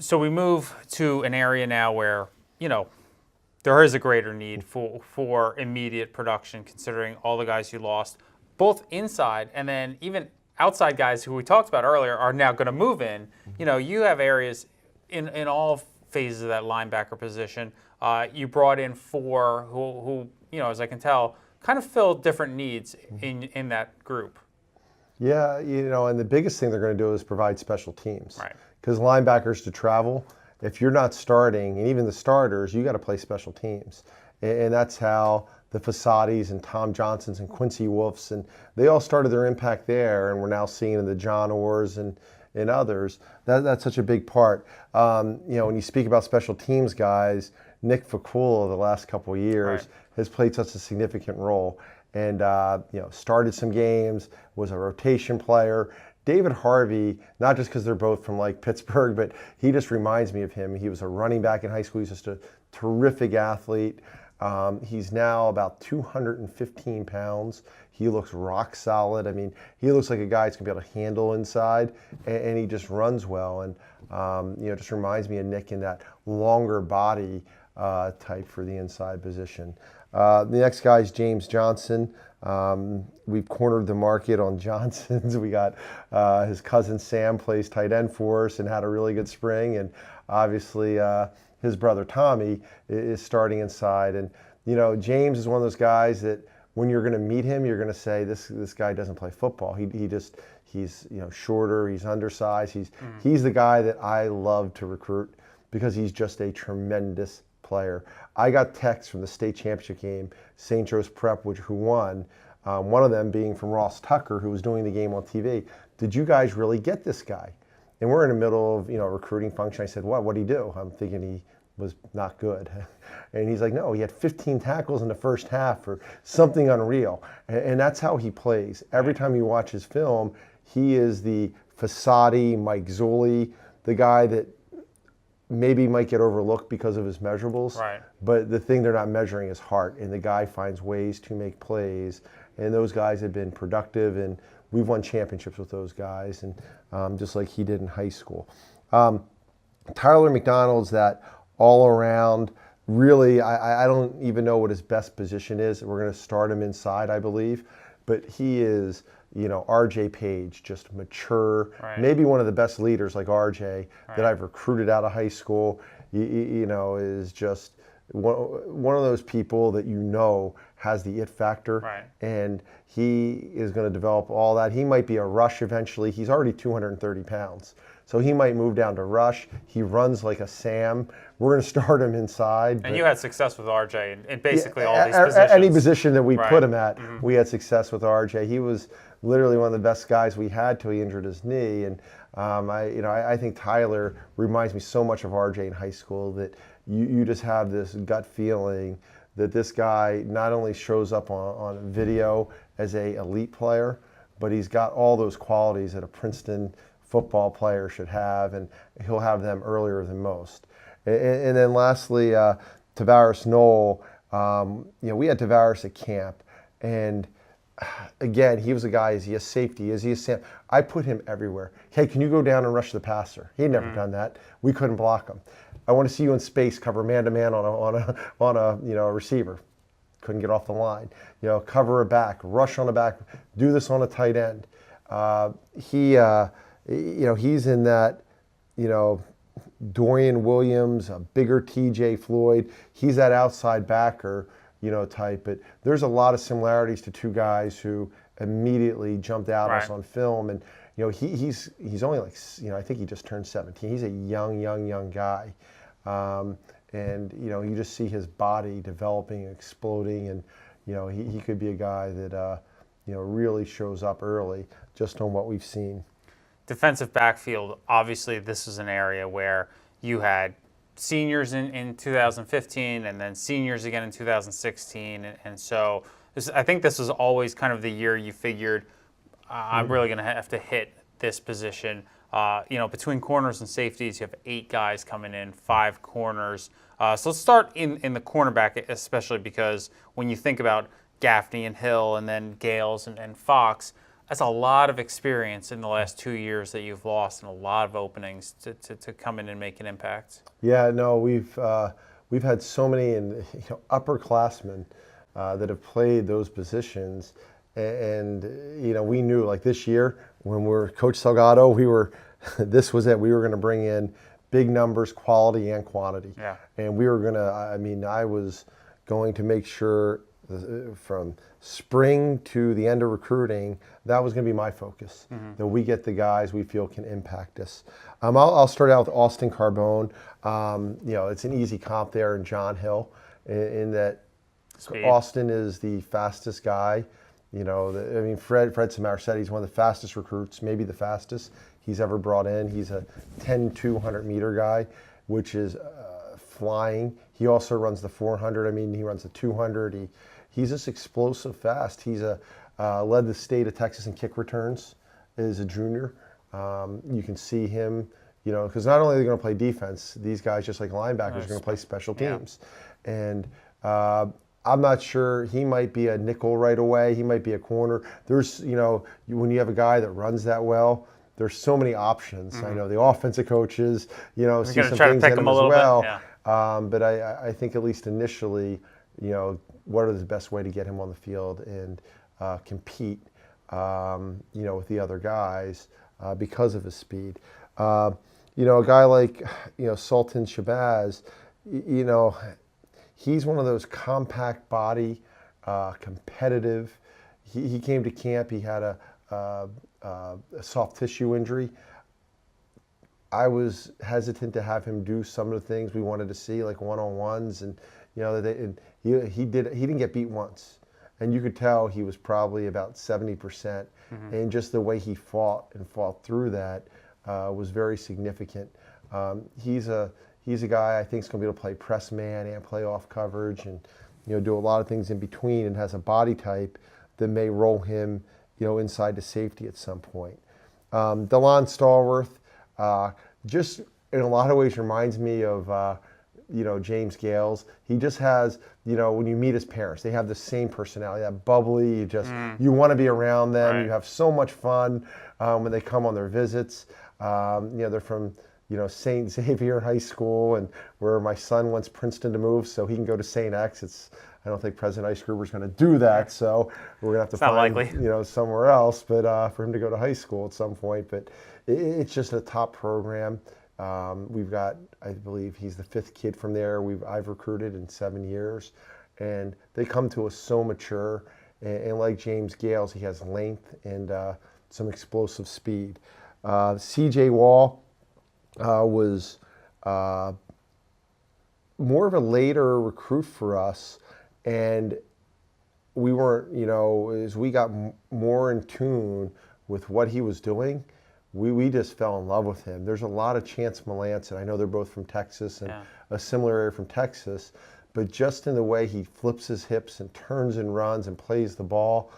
So we move to an area now where, there is a greater need for immediate production, considering all the guys you lost, both inside and then even outside guys who we talked about earlier are now going to move in. You have areas in all phases of that linebacker position. You brought in four who, as I can tell, kind of fill different needs in that group. Yeah, and the biggest thing they're going to do is provide special teams. Right. Because linebackers to travel, if you're not starting, and even the starters, you got to play special teams. And that's how the Fasadis and Tom Johnsons and Quincy Wolfs, and they all started their impact there, and we're now seeing in the John Orrs and others. That's such a big part. When you speak about special teams guys, Nick Fakula the last couple of years has played such a significant role. And started some games, was a rotation player. David Harvey, not just because they're both from Pittsburgh, but he just reminds me of him. He was a running back in high school. He's just a terrific athlete. He's now about 215 pounds. He looks rock solid. I mean, he looks like a guy that's going to be able to handle inside, and he just runs well. And, just reminds me of Nick in that longer body type for the inside position. The next guy is James Johnson. We've cornered the market on Johnsons. We got his cousin Sam plays tight end for us and had a really good spring. And obviously his brother Tommy is starting inside. And, James is one of those guys that when you're going to meet him, you're going to say, this guy doesn't play football. He's shorter, he's undersized. He's the guy that I love to recruit because he's just a tremendous player. I got texts from the state championship game, St. Joe's Prep, who won, one of them being from Ross Tucker, who was doing the game on TV. Did you guys really get this guy? And we're in the middle of a recruiting function. I said, what'd he do? I'm thinking he was not good. And he's like, no, he had 15 tackles in the first half or something unreal. And that's how he plays. Every time you watch his film, he is the Fasadi, Mike Zulli, the guy that maybe might get overlooked because of his measurables. Right. But the thing they're not measuring is heart, and the guy finds ways to make plays. And those guys have been productive, and we've won championships with those guys, and just like he did in high school. Tyler McDonald's that all-around, really, I don't even know what his best position is. We're going to start him inside, I believe. But he is, RJ Page, just mature, maybe one of the best leaders like RJ that I've recruited out of high school, is just one of those people that has the it factor, and he is going to develop all that. He might be a rush eventually. He's already 230 pounds, so he might move down to rush. He runs like a Sam. We're going to start him inside. And you had success with RJ in basically all these positions. Any position that we put him at, we had success with RJ. He was literally one of the best guys we had till he injured his knee. And I think Tyler reminds me so much of RJ in high school that you just have this gut feeling that this guy not only shows up on video as a elite player, but he's got all those qualities that a Princeton football player should have, and he'll have them earlier than most. And then lastly, Tavares Knoll. We had Tavares at camp, and again, he was a guy, is he a safety? Is he a Sam? I put him everywhere. Hey, can you go down and rush the passer? He had never done that. We couldn't block him. I want to see you in space, cover man-to-man on a receiver. Couldn't get off the line. Cover a back, rush on a back, do this on a tight end. He's in that, Dorian Williams, a bigger TJ Floyd. He's that outside backer, type. But there's a lot of similarities to two guys who immediately jumped out at us on film. And, he's only I think he just turned 17. He's a young guy. And, you just see his body developing, exploding. And, he could be a guy that, really shows up early just on what we've seen. Defensive backfield, obviously this is an area where you had seniors in 2015 and then seniors again in 2016. And so I think this was always kind of the year you figured, I'm really going to have to hit this position. Between corners and safeties, you have 8 guys coming in, 5 corners. So let's start in the cornerback, especially because when you think about Gaffney and Hill and then Gales and Fox, That's a lot of experience in the last 2 years that you've lost, and a lot of openings to come in and make an impact. Yeah, no, we've had so many upperclassmen that have played those positions, and we knew like this year when we're Coach Salgado, we were this was it. We were going to bring in big numbers, quality and quantity, Yeah. and we were going to. I was going to make sure from spring to the end of recruiting, that was going to be my focus. That we get the guys we feel can impact us. I'll start out with Austin Carbone. It's an easy comp there in John Hill, in that Speed. Austin is the fastest guy. Fred Samar said he's one of the fastest recruits, maybe the fastest he's ever brought in. He's a 10-200 meter guy, which is flying. He also runs the 400. He runs the 200. He's just explosive fast. He's led the state of Texas in kick returns as a junior. You can see him, because not only are they going to play defense, these guys, just like linebackers, are going to play special teams. Yeah. And I'm not sure. He might be a nickel right away. He might be a corner. There's, when you have a guy that runs that well, there's so many options. I know the offensive coaches, see some things in him as well. Yeah. But I think at least initially, what are the best way to get him on the field and compete, with the other guys because of his speed. A guy like, Sultan Shabazz, he's one of those compact body, competitive. He came to camp. He had a soft tissue injury. I was hesitant to have him do some of the things we wanted to see, like one-on-ones, and he didn't get beat once, and you could tell he was probably about 70%, and just the way he fought through that was very significant. He's a guy I think is going to be able to play press man and play off coverage, and do a lot of things in between, and has a body type that may roll him inside to safety at some point. Delon Stallworth, just in a lot of ways reminds me of James Gales. He just has, when you meet his parents, they have the same personality, that bubbly, you want to be around them. Right. You have so much fun when they come on their visits. They're from St. Xavier High School, and where my son wants Princeton to move so he can go to St. X. I don't think President Ice-Gruber is going to do that, so we're going to have to find somewhere else. But for him to go to high school at some point, but it's just a top program. We've got, I believe, he's the 5th kid from there I've recruited in 7 years, and they come to us so mature. And like James Gales, he has length and some explosive speed. C.J. Wall was more of a later recruit for us. And we weren't, as we got more in tune with what he was doing, we just fell in love with him. There's a lot of Chance Melanson. I know they're both from Texas and a similar area from Texas, but just in the way he flips his hips and turns and runs and plays the ball,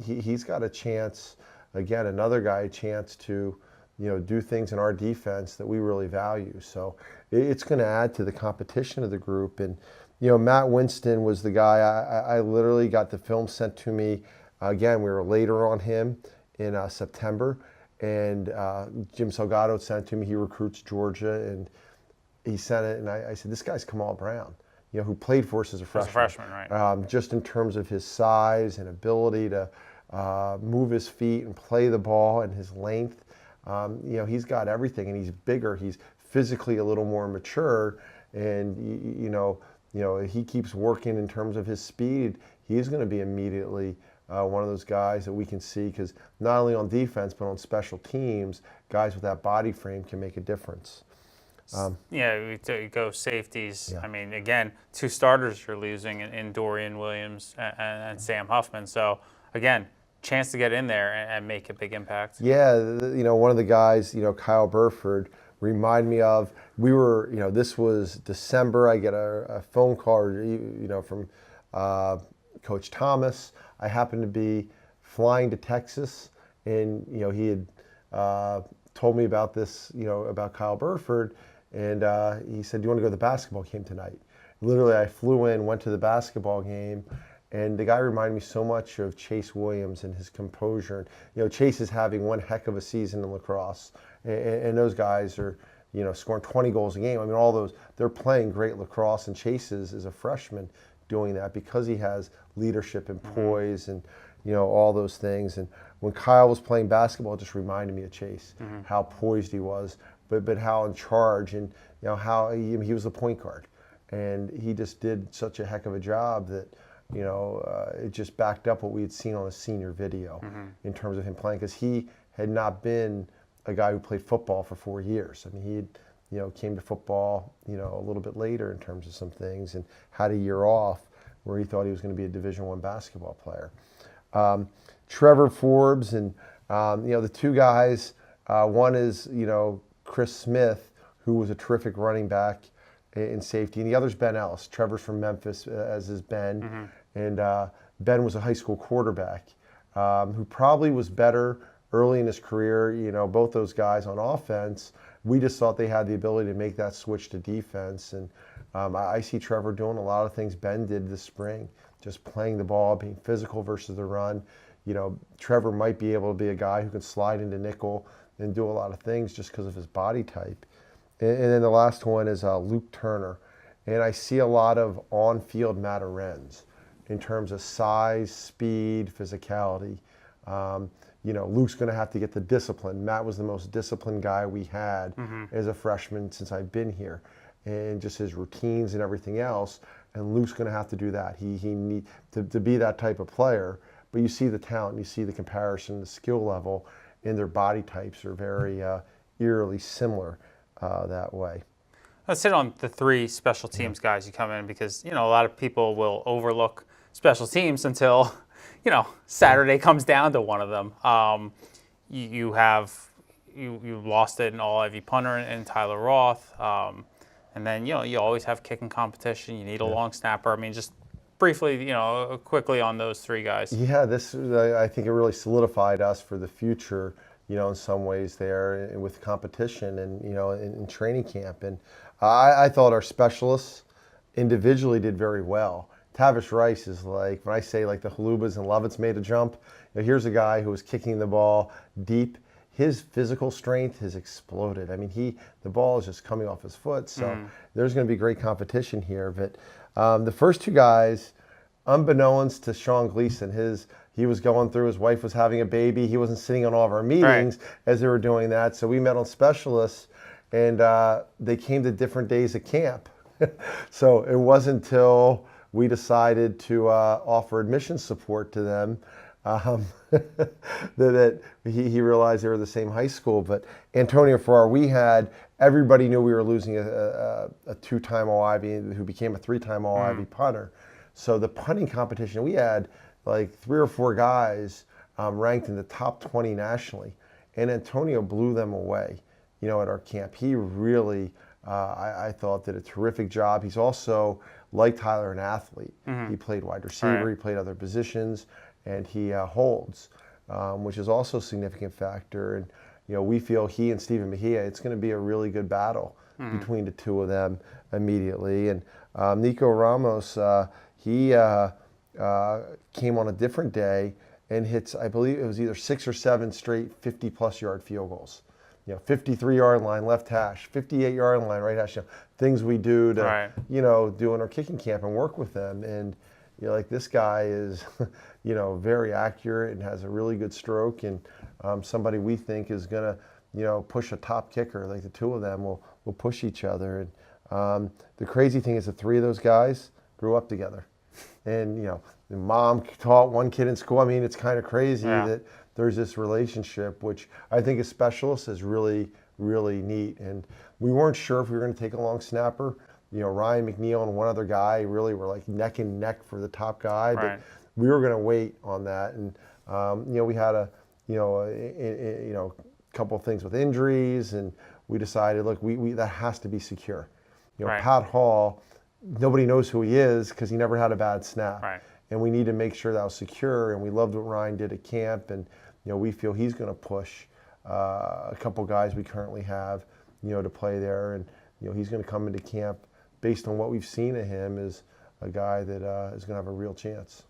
he's got a chance, again, another guy, a chance to, do things in our defense that we really value. So it's going to add to the competition of the group. And Matt Winston was the guy, I literally got the film sent to me. Again, we were later on him in September, and Jim Salgado sent it to me. He recruits Georgia, and he sent it, and I said, this guy's Kamal Brown, who played for us as a freshman. As a freshman, right. Just in terms of his size and ability to move his feet and play the ball, and his length. He's got everything, and he's bigger. He's physically a little more mature, and he keeps working in terms of his speed. He's going to be immediately one of those guys that we can see, because not only on defense but on special teams, guys with that body frame can make a difference. We go safeties. Yeah. Again, 2 starters you're losing in Dorian Williams and Sam Huffman. So again, chance to get in there and make a big impact. Yeah, one of the guys, Kyle Burford, remind me of, we were, this was December. I get a phone call, from Coach Thomas. I happened to be flying to Texas, and, he had told me about this, about Kyle Burford, and he said, do you want to go to the basketball game tonight? Literally, I flew in, went to the basketball game, And the guy reminded me so much of Chase Williams and his composure. And, Chase is having one heck of a season in lacrosse, and those guys are, scoring 20 goals a game. I mean, all those, they're playing great lacrosse, and Chase is a freshman doing that because he has leadership and poise and, all those things. And when Kyle was playing basketball, it just reminded me of Chase, how poised he was, but how in charge, and, how he was the point guard. And he just did such a heck of a job that, it just backed up what we had seen on a senior video in terms of him playing, because he had not been a guy who played football for 4 years. I mean, he had, came to football, a little bit later in terms of some things, and had a year off where he thought he was going to be a Division I basketball player. Trevor Forbes and, the two guys, one is, Chris Smith, who was a terrific running back in safety, and the other's Ben Ellis. Trevor's from Memphis, as is Ben, and Ben was a high school quarterback who probably was better early in his career. Both those guys on offense, we just thought they had the ability to make that switch to defense, and I see Trevor doing a lot of things Ben did this spring, just playing the ball, being physical versus the run. Trevor might be able to be a guy who can slide into nickel and do a lot of things just because of his body type. And then the last one is Luke Turner. And I see a lot of on-field Matt Arends in terms of size, speed, physicality. Luke's going to have to get the discipline. Matt was the most disciplined guy we had as a freshman since I've been here, and just his routines and everything else. And Luke's going to have to do that. He need to be that type of player. But you see the talent, you see the comparison, the skill level, and their body types are very eerily similar that way. Let's hit on the three special teams guys you come in, because, a lot of people will overlook special teams until, Saturday comes down to one of them. You lost it in all Ivy punter and Tyler Roth. And then, you always have kicking competition. You need a long snapper. I mean, just briefly, quickly on those three guys. Yeah, I think it really solidified us for the future, in some ways there, and with competition and, in training camp. And I thought our specialists individually did very well. Tavish Rice is like, when I say like the Halubas and Lovitz made a jump, here's a guy who was kicking the ball deep. His physical strength has exploded. I mean, the ball is just coming off his foot. So there's going to be great competition here. But the first two guys, unbeknownst to Sean Gleason, he was going through, his wife was having a baby. He wasn't sitting on all of our meetings as they were doing that. So we met on specialists, and they came to different days at camp. So it wasn't until we decided to offer admission support to them that he realized they were the same high school. But Antonio Farrar, everybody knew we were losing a two-time All-Ivy who became a three-time All-Ivy punter. So the punting competition, we had like 3 or 4 guys ranked in the top 20 nationally, and Antonio blew them away, at our camp. He really, I thought, did a terrific job. He's also, like Tyler, an athlete. He played wide receiver, he played other positions, and he holds, which is also a significant factor. And, we feel he and Stephen Mejia, it's going to be a really good battle between the two of them immediately. And Nico Ramos, he came on a different day and hits, I believe it was either 6 or 7 straight 50-plus yard field goals. 53-yard line, left hash, 58-yard line, right hash. Things we do to, do in our kicking camp and work with them. And this guy is, very accurate and has a really good stroke, and somebody we think is going to, push a top kicker. Like the two of them will push each other. And the crazy thing is the 3 of those guys grew up together. And, the mom taught one kid in school. I mean, it's kind of crazy that there's this relationship, which I think as specialists is really, really neat. And we weren't sure if we were going to take a long snapper. Ryan McNeil and one other guy really were like neck and neck for the top guy. But we were going to wait on that. And, we had a couple of things with injuries, and we decided, look, we that has to be secure. Pat Hall, nobody knows who he is because he never had a bad snap. And we need to make sure that was secure. And we loved what Ryan did at camp. And, we feel he's going to push a couple guys we currently have, to play there. And, he's going to come into camp based on what we've seen of him as a guy that is going to have a real chance.